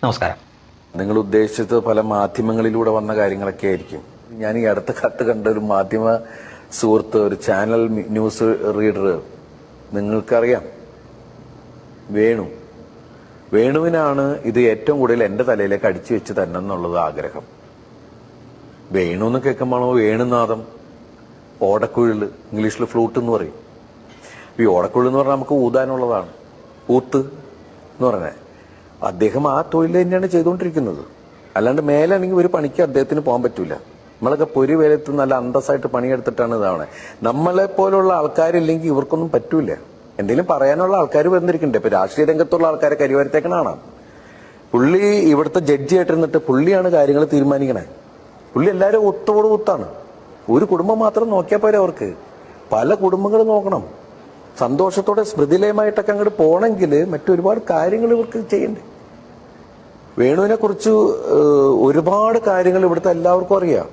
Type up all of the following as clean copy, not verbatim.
നമസ്കാരം. നിങ്ങൾ ഉദ്ദേശിച്ചത് പല മാധ്യമങ്ങളിലൂടെ വന്ന കാര്യങ്ങളൊക്കെ ആയിരിക്കും. ഞാൻ ഈ അടുത്ത കാലത്ത് കണ്ട ഒരു മാധ്യമ സുഹൃത്ത്, ഒരു ചാനൽ ന്യൂസ് റീഡർ, നിങ്ങൾക്കറിയാം, വേണുവിനാണ് ഇത് ഏറ്റവും കൂടുതൽ എന്റെ തലയിലേക്ക് അടിച്ചു വെച്ച് തന്നെ എന്നുള്ളത് ആഗ്രഹം. വേണു എന്ന് കേൾക്കുമ്പോഴോ വേണുനാഥം, ഓടക്കുഴൽ, ഇംഗ്ലീഷിൽ ഫ്ലൂട്ട് എന്ന് പറയും. ഈ ഓടക്കുഴൽ എന്ന് പറഞ്ഞാൽ നമുക്ക് ഊതാനുള്ളതാണ്, ഊത്ത് എന്ന് പറഞ്ഞാൽ. അദ്ദേഹം ആ തൊഴിൽ തന്നെയാണ് ചെയ്തുകൊണ്ടിരിക്കുന്നത്. അല്ലാണ്ട് മേലാണെങ്കിൽ ഒരു പണിക്ക് അദ്ദേഹത്തിന് പോകാൻ പറ്റൂല. നമ്മളൊക്കെ പൊരി വേലത്ത് നല്ല അന്തസ്സായിട്ട് പണിയെടുത്തിട്ടാണ് ഇതാവണേ. നമ്മളെ പോലുള്ള ആൾക്കാരില്ലെങ്കിൽ ഇവർക്കൊന്നും പറ്റൂല. എന്തെങ്കിലും പറയാനുള്ള ആൾക്കാർ വന്നിരിക്കണ്ടേ. ഇപ്പൊ രാഷ്ട്രീയ രംഗത്തുള്ള ആൾക്കാരെ കരിവാരത്തേക്കണാണ്. പുള്ളി ഇവിടുത്തെ ജഡ്ജിയായിട്ടിരുന്നിട്ട് പുള്ളിയാണ് കാര്യങ്ങൾ തീരുമാനിക്കണേ. പുള്ളി എല്ലാവരും ഒത്താണ്. ഒരു കുടുംബം മാത്രം നോക്കിയാൽ പോരെ അവർക്ക്. പല കുടുംബങ്ങൾ നോക്കണം. സന്തോഷത്തോടെ സ്മൃതിലയമായിട്ടൊക്കെ അങ്ങോട്ട് പോകണമെങ്കിൽ മറ്റൊരുപാട് കാര്യങ്ങൾ ഇവർക്ക് ചെയ്യണ്ടേ. വേണുവിനെ കുറിച്ച് ഒരുപാട് കാര്യങ്ങൾ ഇവിടുത്തെ എല്ലാവർക്കും അറിയാം.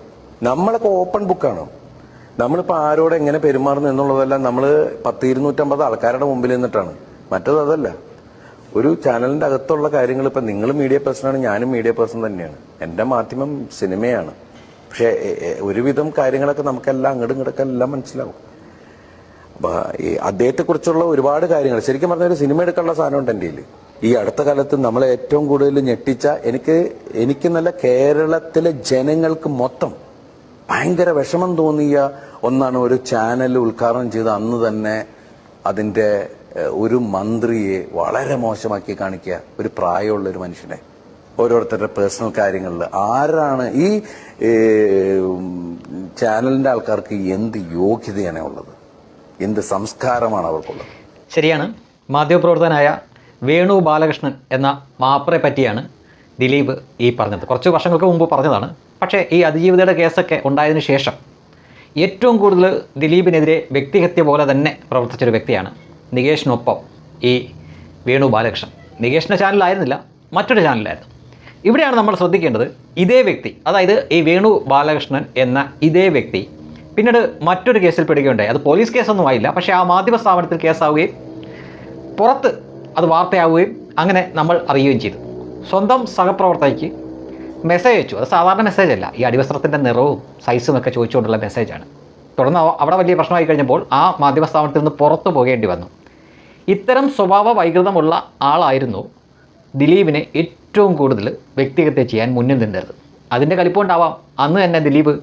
നമ്മളൊക്കെ ഓപ്പൺ ബുക്കാണ്. നമ്മളിപ്പോൾ ആരോട് എങ്ങനെ പെരുമാറുന്നു എന്നുള്ളതെല്ലാം നമ്മൾ 250 ആൾക്കാരുടെ മുമ്പിൽ നിന്നിട്ടാണ്. മറ്റതല്ല. ഒരു ചാനലിന്റെ അകത്തുള്ള കാര്യങ്ങൾ, ഇപ്പം നിങ്ങൾ മീഡിയ പേഴ്സണാണ്, ഞാനും മീഡിയ പേഴ്സൺ തന്നെയാണ്. എൻ്റെ മാധ്യമം സിനിമയാണ്. പക്ഷെ ഒരുവിധം കാര്യങ്ങളൊക്കെ നമുക്കെല്ലാം ഇങ്ങോട്ടൊക്കെ എല്ലാം മനസ്സിലാവും. അപ്പൊ ഈ അദ്ദേഹത്തെക്കുറിച്ചുള്ള ഒരുപാട് കാര്യങ്ങൾ, ശരിക്കും പറഞ്ഞ ഒരു സിനിമ എടുക്കാനുള്ള സാധനമുണ്ട് എൻ്റെ കയ്യിൽ. ഈ അടുത്ത കാലത്ത് നമ്മളെ ഏറ്റവും കൂടുതൽ ഞെട്ടിച്ച, എനിക്ക് നല്ല കേരളത്തിലെ ജനങ്ങൾക്ക് മൊത്തം ഭയങ്കര വിഷമം തോന്നിയ ഒന്നാണ്. ഒരു ചാനൽ ഉദ്ഘാടനം ചെയ്ത അന്ന് തന്നെ അതിന്റെ ഒരു മന്ത്രിയെ വളരെ മോശമാക്കി കാണിക്കുക, ഒരു പ്രായമുള്ള ഒരു മനുഷ്യനെ, ഓരോരുത്തരുടെ പേഴ്സണൽ കാര്യങ്ങളിൽ. ആരാണ് ഈ ചാനലിന്റെ ആൾക്കാർക്ക് എന്ത് യോഗ്യതയാണ് ഉള്ളത്, എന്ത് സംസ്കാരമാണ് അവർക്കുള്ളത്? ശരിയാണ്. മാധ്യമപ്രവർത്തകനായ വേണു ബാലകൃഷ്ണൻ എന്ന മാപ്പറെ പറ്റിയാണ് ദിലീപ് ഈ പറഞ്ഞത്. കുറച്ച് വർഷങ്ങൾക്ക് മുമ്പ് പറഞ്ഞതാണ്. പക്ഷേ ഈ അതിജീവിതയുടെ കേസൊക്കെ ഉണ്ടായതിനു ശേഷം ഏറ്റവും കൂടുതൽ ദിലീപിനെതിരെ വ്യക്തിഹത്യ പോലെ തന്നെ പ്രവർത്തിച്ചൊരു വ്യക്തിയാണ് നികേഷിനൊപ്പം ഈ വേണു ബാലകൃഷ്ണൻ. നികേഷിൻ്റെ ചാനലായിരുന്നില്ല, മറ്റൊരു ചാനലായിരുന്നു. ഇവിടെയാണ് നമ്മൾ ശ്രദ്ധിക്കേണ്ടത്. ഇതേ വ്യക്തി, അതായത് ഈ വേണു ബാലകൃഷ്ണൻ എന്ന ഇതേ വ്യക്തി പിന്നീട് മറ്റൊരു കേസിൽ പെടുകയുണ്ടായി. അത് പോലീസ് കേസൊന്നും ആയില്ല. പക്ഷേ ആ മാധ്യമ സ്ഥാപനത്തിൽ കേസാവുകയും പുറത്ത് അത് വാർത്തയാവുകയും അങ്ങനെ നമ്മൾ അറിയുകയും ചെയ്തു. സ്വന്തം സഹപ്രവർത്തകയ്ക്ക് മെസ്സേജ് അയച്ചു. അത് സാധാരണ മെസ്സേജല്ല, ഈ അടിവസ്ത്രത്തിൻ്റെ നിറവും സൈസും ഒക്കെ ചോദിച്ചുകൊണ്ടുള്ള മെസ്സേജാണ്. തുടർന്ന് അവിടെ വലിയ പ്രശ്നമായി കഴിഞ്ഞപ്പോൾ ആ മാധ്യമ സ്ഥാപനത്തിൽ നിന്ന് പുറത്തു പോകേണ്ടി വന്നു. ഇത്തരം സ്വഭാവ വൈകൃതമുള്ള ആളായിരുന്നു ദിലീപിനെ ഏറ്റവും കൂടുതൽ വ്യക്തിഹത്യ ചെയ്യാൻ മുന്നിൽ നിന്നത്. അതിൻ്റെ കലിപ്പുണ്ടാവാം അന്ന് തന്നെ ദിലീപ്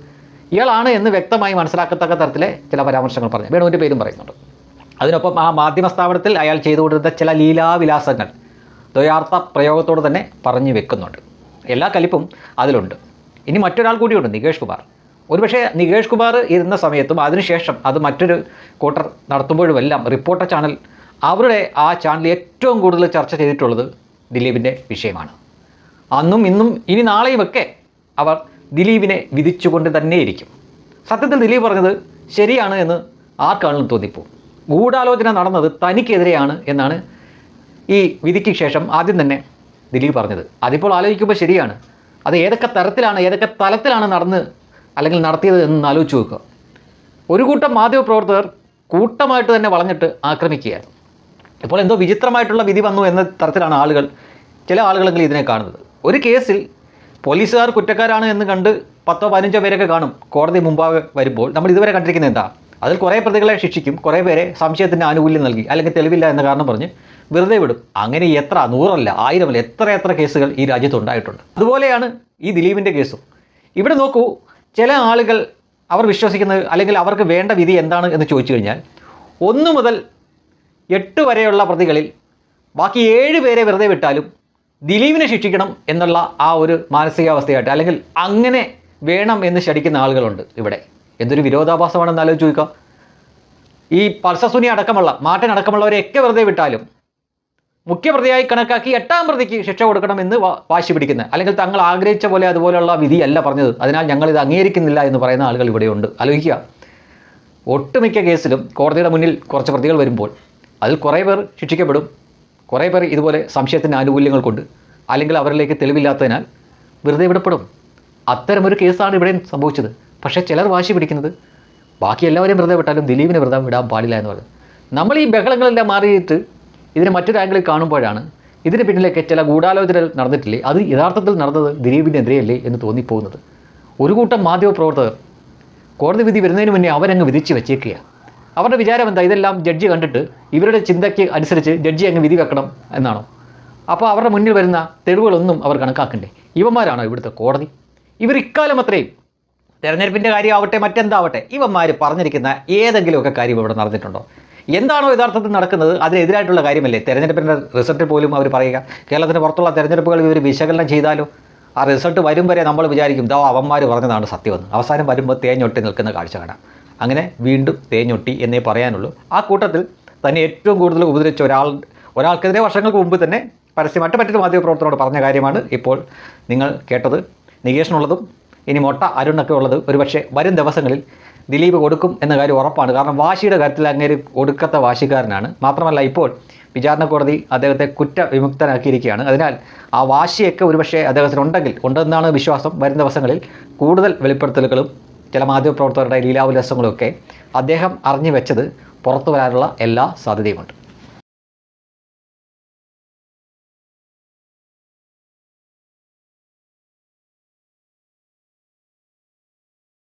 ഇയാളാണ് എന്ന് വ്യക്തമായി മനസ്സിലാക്കത്തക്ക തരത്തിലെ ചില പരാമർശങ്ങൾ പറഞ്ഞു. വേണുവിൻ്റെ പേരും പറയുന്നുണ്ട്. അതിനൊപ്പം ആ മാധ്യമ സ്ഥാപനത്തിൽ അയാൾ ചെയ്തുകൊണ്ടിരുന്ന ചില ലീലാവിലാസങ്ങൾ ദ്വയാർത്ഥ പ്രയോഗത്തോട് തന്നെ പറഞ്ഞു വെക്കുന്നുണ്ട്. എല്ലാ കലിപ്പും അതിലുണ്ട്. ഇനി മറ്റൊരാൾ കൂടിയുണ്ട്, നികേഷ് കുമാർ. ഒരുപക്ഷെ നികേഷ് കുമാർ ഇരുന്ന സമയത്തും അതിനുശേഷം അത് മറ്റൊരു കൂട്ടർ നടത്തുമ്പോഴുമെല്ലാം റിപ്പോർട്ടർ ചാനൽ, അവരുടെ ആ ചാനൽ ഏറ്റവും കൂടുതൽ ചർച്ച ചെയ്തിട്ടുള്ളത് ദിലീപിൻ്റെ വിഷയമാണ്. അന്നും ഇന്നും ഇനി നാളെയുമൊക്കെ അവർ ദിലീപിനെ വിധിച്ചുകൊണ്ട് തന്നെയിരിക്കും. സത്യത്തിൽ ദിലീപ് പറഞ്ഞത് ശരിയാണ് എന്ന് ആർക്കാണെങ്കിലും തോന്നിപ്പോവും. ഗൂഢാലോചന നടന്നത് തനിക്കെതിരെയാണ് എന്നാണ് ഈ വിധിക്ക് ശേഷം ആദ്യം തന്നെ ദിലീപ് പറഞ്ഞത്. അതിപ്പോൾ ആലോചിക്കുമ്പോൾ ശരിയാണ്. അത് ഏതൊക്കെ തരത്തിലാണ്, ഏതൊക്കെ തലത്തിലാണ് അല്ലെങ്കിൽ നടത്തിയത് എന്ന് ആലോചിച്ച് നോക്കുക. ഒരു കൂട്ടം മാധ്യമപ്രവർത്തകർ കൂട്ടമായിട്ട് തന്നെ വളഞ്ഞിട്ട് ആക്രമിക്കുകയായിരുന്നു. ഇപ്പോൾ എന്തോ വിചിത്രമായിട്ടുള്ള വിധി വന്നു എന്ന തരത്തിലാണ് ചില ആളുകളെങ്കിലും ഇതിനെ കാണുന്നത്. ഒരു കേസിൽ പോലീസുകാർ കുറ്റക്കാരാണ് എന്ന് കണ്ട് 10-15 പേരൊക്കെ കാണും കോടതി മുമ്പാകെ വരുമ്പോൾ. നമ്മൾ ഇതുവരെ കണ്ടിരിക്കുന്നത് എന്താ? അതിൽ കുറേ പ്രതികളെ ശിക്ഷിക്കും, കുറേ പേരെ സംശയത്തിൻ്റെ ആനുകൂല്യം നൽകി അല്ലെങ്കിൽ തെളിവില്ല എന്ന കാരണം പറഞ്ഞ് വെറുതെ വിടും. അങ്ങനെ എത്ര 100 1000 എത്ര കേസുകൾ ഈ രാജ്യത്തുണ്ടായിട്ടുണ്ട്. അതുപോലെയാണ് ഈ ദിലീപിൻ്റെ കേസും. ഇവിടെ നോക്കൂ, ചില ആളുകൾ അവർ വിശ്വസിക്കുന്നത് അല്ലെങ്കിൽ അവർക്ക് വേണ്ട വിധി എന്താണ് എന്ന് ചോദിച്ചു കഴിഞ്ഞാൽ 1 മുതൽ 8 വരെയുള്ള പ്രതികളിൽ ബാക്കി 7 പേരെ വെറുതെ വിട്ടാലും ദിലീപിനെ ശിക്ഷിക്കണം എന്നുള്ള ആ ഒരു മാനസികാവസ്ഥയായിട്ട്, അല്ലെങ്കിൽ അങ്ങനെ വേണം എന്ന് ശടിക്കുന്ന ആളുകളുണ്ട് ഇവിടെ. എന്തൊരു വിരോധാഭാസമാണെന്ന് ആലോചിച്ച് ചോദിക്കുക. ഈ പൾസസുനി അടക്കമുള്ള മാറ്റൻ അടക്കമുള്ളവരെയൊക്കെ വെറുതെ വിട്ടാലും മുഖ്യപ്രതിയായി കണക്കാക്കി 8ാം പ്രതിക്ക് ശിക്ഷ കൊടുക്കണമെന്ന് വാശി പിടിക്കുന്ന, അല്ലെങ്കിൽ തങ്ങൾ ആഗ്രഹിച്ച പോലെ അതുപോലെയുള്ള വിധിയല്ല പറഞ്ഞത്, അതിനാൽ ഞങ്ങളിത് അംഗീകരിക്കുന്നില്ല എന്ന് പറയുന്ന ആളുകൾ ഇവിടെയുണ്ട്. ആലോചിക്കുക. ഒട്ടുമിക്ക കേസിലും കോടതിയുടെ മുന്നിൽ കുറച്ച് പ്രതികൾ വരുമ്പോൾ അതിൽ കുറേ പേർ ശിക്ഷിക്കപ്പെടും, കുറേ പേർ ഇതുപോലെ സംശയത്തിൻ്റെ ആനുകൂല്യങ്ങൾ കൊണ്ട് അല്ലെങ്കിൽ അവരിലേക്ക് തെളിവില്ലാത്തതിനാൽ വെറുതെ വിടപ്പെടും. അത്തരമൊരു കേസാണ് ഇവിടെ സംഭവിച്ചത്. പക്ഷേ ചിലർ വാശി പിടിക്കുന്നത് ബാക്കി എല്ലാവരെയും വെറുതെ വിട്ടാലും ദിലീപിനെ വെറുതെ വിടാൻ പാടില്ല എന്ന് പറയുന്നത്. നമ്മൾ ഈ ബഹളങ്ങളെല്ലാം മാറിയിട്ട് ഇതിനെ മറ്റൊരു ആംഗിളിൽ കാണുമ്പോഴാണ് ഇതിന് പിന്നിലേക്ക് ചില ഗൂഢാലോചനകൾ നടന്നിട്ടില്ലേ? അത് യഥാർത്ഥത്തിൽ നടന്നത് ദിലീപിനെതിരെയല്ലേ എന്ന് തോന്നിപ്പോകുന്നത്. ഒരു കൂട്ടം മാധ്യമപ്രവർത്തകർ കോടതി വിധി വരുന്നതിന് മുന്നേ അവരങ്ങ് വിധിച്ച് വെച്ചേക്കുകയാണ്. അവരുടെ വിചാരം എന്താ? ഇതെല്ലാം ജഡ്ജി കണ്ടിട്ട് ഇവരുടെ ചിന്തയ്ക്ക് അനുസരിച്ച് ജഡ്ജി അങ്ങ് വിധി വെക്കണം എന്നാണോ? അപ്പോൾ അവരുടെ മുന്നിൽ വരുന്ന തെളിവുകളൊന്നും അവർ കണക്കാക്കണ്ടേ? ഇവന്മാരാണോ ഇവിടുത്തെ കോടതി? ഇവർ ഇക്കാലം അത്രയും തെരഞ്ഞെടുപ്പിൻ്റെ കാര്യമാവട്ടെ മറ്റെന്താവട്ടെ ഇവന്മാർ പറഞ്ഞിരിക്കുന്ന ഏതെങ്കിലുമൊക്കെ കാര്യം ഇവിടെ നടന്നിട്ടുണ്ടോ? എന്താണോ യഥാർത്ഥത്തിൽ നടക്കുന്നത് അതിനെതിരായിട്ടുള്ള കാര്യമല്ലേ തെരഞ്ഞെടുപ്പിൻ്റെ റിസൾട്ട് പോലും അവർ പറയുക. കേരളത്തിന് പുറത്തുള്ള തെരഞ്ഞെടുപ്പുകൾ ഇവർ വിശകലനം ചെയ്താലോ ആ റിസൾട്ട് വരും വരെ നമ്മൾ വിചാരിക്കും ദാ അവന്മാർ പറഞ്ഞതാണ് സത്യമെന്ന്. അവസാനം വരുമ്പോൾ തേഞ്ഞൊട്ടി നിൽക്കുന്ന കാഴ്ച കാണാം. അങ്ങനെ വീണ്ടും തേഞ്ഞൊട്ടി എന്നേ പറയാനുള്ളൂ. ആ കൂട്ടത്തിൽ തന്നെ ഏറ്റവും കൂടുതൽ ഉപദ്രവിച്ച ഒരാൾക്കെതിരെ വർഷങ്ങൾക്ക് മുമ്പ് തന്നെ പരസ്യമായിട്ട് മറ്റൊരു മാധ്യമപ്രവർത്തനോട് പറഞ്ഞ കാര്യമാണ് ഇപ്പോൾ നിങ്ങൾ കേട്ടത്. നികേഷനുള്ളതും ഇനി മൊട്ട അരുണൊക്കെ ഉള്ളത് ഒരുപക്ഷെ വരും ദിവസങ്ങളിൽ ദിലീപ് കൊടുക്കും എന്ന കാര്യം ഉറപ്പാണ്. കാരണം വാശിയുടെ കാര്യത്തിൽ അങ്ങേര് ഒടുക്കത്തെ വാശിക്കാരനാണ്. മാത്രമല്ല ഇപ്പോൾ വിചാരണ കോടതി അദ്ദേഹത്തെ കുറ്റവിമുക്തനാക്കിയിരിക്കുകയാണ്. അതിനാൽ ആ വാശിയൊക്കെ ഒരുപക്ഷെ ഉണ്ടെന്നാണ് വിശ്വാസം. വരും ദിവസങ്ങളിൽ കൂടുതൽ വെളിപ്പെടുത്തലുകളും ചില മാധ്യമപ്രവർത്തകരുടെ ലീലാവിലാസങ്ങളുമൊക്കെ അദ്ദേഹം അറിഞ്ഞു വെച്ചത് പുറത്തു വരാനുള്ള എല്ലാ സാധ്യതയുമുണ്ട്.